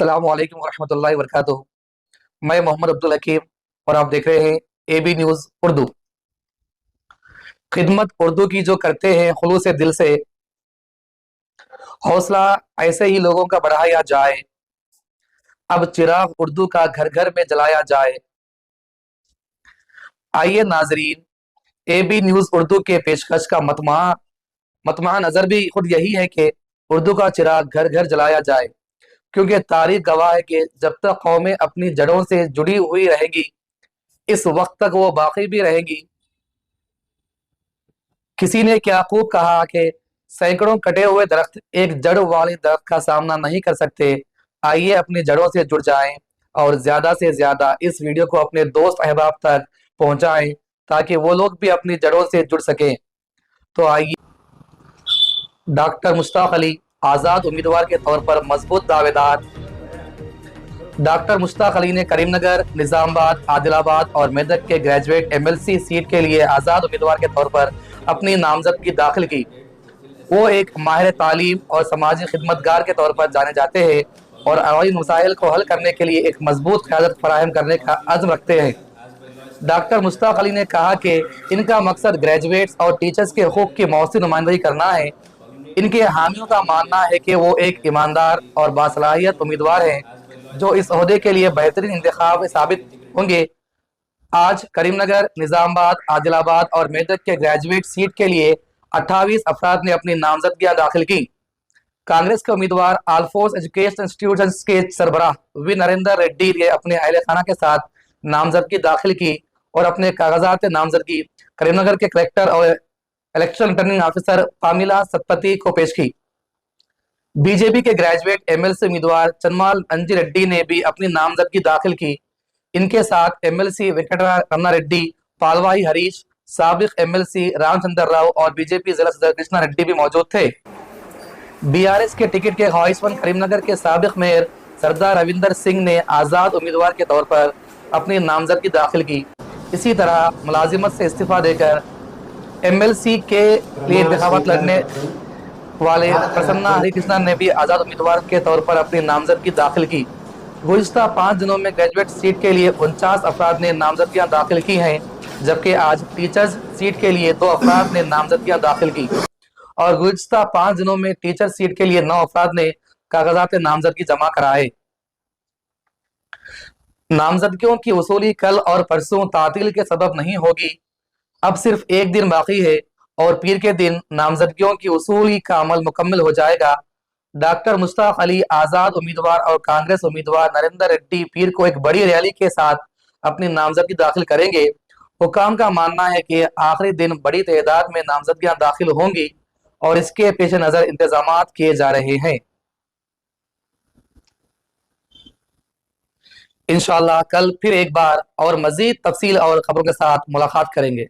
अस्सलाम वालेकुम रहमतुल्लाहि वबरकातुहू। मैं मोहम्मद अब्दुल हकीम और आप देख रहे हैं एबी न्यूज़ उर्दू। खिदमत उर्दू की जो करते हैं खुलूस दिल से, हौसला ऐसे ही लोगों का बढ़ाया जाए। अब चिराग उर्दू का घर घर में जलाया जाए। आइए नाजरीन, एबी न्यूज़ उर्दू के पेशकश का मतमा नज़र भी खुद यही है कि उर्दू का चिराग घर घर जलाया जाए, क्योंकि तारीख गवाह है कि जब तक कौमें अपनी जड़ों से जुड़ी हुई रहेगी, इस वक्त तक वो बाकी भी रहेगी। किसी ने क्या खूब कहा कि सैकड़ों कटे हुए दरख्त एक जड़ वाले दरख्त का सामना नहीं कर सकते। आइए अपनी जड़ों से जुड़ जाएं और ज्यादा से ज्यादा इस वीडियो को अपने दोस्त अहबाब तक पहुंचाएं, ताकि वो लोग भी अपनी जड़ों से जुड़ सकें। तो आइए, डॉक्टर मुश्ताक अली आज़ाद उम्मीदवार के तौर पर मजबूत दावेदार। डॉक्टर मुश्ताक अली ने करीमनगर, निजामाबाद, आदिलाबाद और मेदक के ग्रेजुएट एमएलसी सीट के लिए आज़ाद उम्मीदवार के तौर पर अपनी नामजदगी दाखिल की। वो एक माहिर तालीम और समाजी खिदमतगार के तौर पर जाने जाते हैं और अवामी मसाइल को हल करने के लिए एक मजबूत क़यादत फराहम करने का अज़्म रखते हैं। डॉक्टर मुश्ताक अली ने कहा कि इनका मकसद ग्रेजुएट्स और टीचर्स के हकूक़ की मौसूर नुमाइंदगी करना है। इनके हामियों का मानना है कि वो एक ईमानदार और बासलाहियत उम्मीदवार हैं, जो इस ओहदे के लिए बेहतरीन इंतखाब साबित होंगे। आज करीमनगर, निजामाबाद, आदिलाबाद और मेदक के ग्रेजुएट सीट के लिए 28 अफराद ने अपनी नामजदगियां दाखिल की। कांग्रेस के उम्मीदवार आलफोर्स एजुकेशन इंस्टीट्यूशन के सरबराह वी नरेंद्र रेड्डी ने अपने अहल खाना के साथ नामजदगी दाखिल की और अपने कागजात नामजदगी करीमनगर के कलेक्टर और election returning officer Pamela Satpathy को पेश की। बीजेपी के ग्रेजुएट एमएलसी उम्मीदवार चन्माल अंजी रेड्डी ने भी अपनी नामजदगी दाखिल की। इनके साथ एमएलसी वेंकटरमण रेड्डी, पालवाही हरीश, साबिक एमएलसी रामचंद्र राव और बीजेपी जिला सदर कृष्णा रेड्डी भी मौजूद थे। बीआरएस के टिकट के ख्वाहिशमंद करीमनगर के साबिक मेयर सरदार रविंदर सिंह ने आज़ाद उम्मीदवार के तौर पर अपनी नामजदगी दाखिल की। इसी तरह मुलाजिमत से इस्तीफा देकर एमएलसी के लिए इंतखाबात लड़ने वाले प्रसन्ना हरिकृष्णन ने भी आज़ाद उम्मीदवार के तौर पर अपनी नामजदगी दाखिल की। गुज़िश्ता 5 दिनों में ग्रेजुएट सीट के लिए 49 अफराद ने नामजदगियां दाखिल की हैं, जबकि आज टीचर्स सीट के लिए 2 अफराद ने नामजदगियां दाखिल की और गुज़िश्ता 5 दिनों में टीचर सीट के लिए 9 अफराद ने कागजात नामजदगी जमा कराए। नामजदगियों की वसूली कल और परसों तातील के सबब नहीं होगी। अब सिर्फ एक दिन बाकी है और पीर के दिन नामजदगियों की वसूली का अमल मुकम्मल हो जाएगा। डॉक्टर मुश्ताक अली आज़ाद उम्मीदवार और कांग्रेस उम्मीदवार नरेंद्र रेड्डी पीर को एक बड़ी रैली के साथ अपनी नामजदगी दाखिल करेंगे। हुकाम का मानना है कि आखिरी दिन बड़ी तादाद में नामजदगियां दाखिल होंगी और इसके पेश नज़र इंतजामात किए जा रहे हैं। इंशाअल्लाह कल फिर एक बार और मजीद तफसील और खबरों के साथ मुलाकात करेंगे।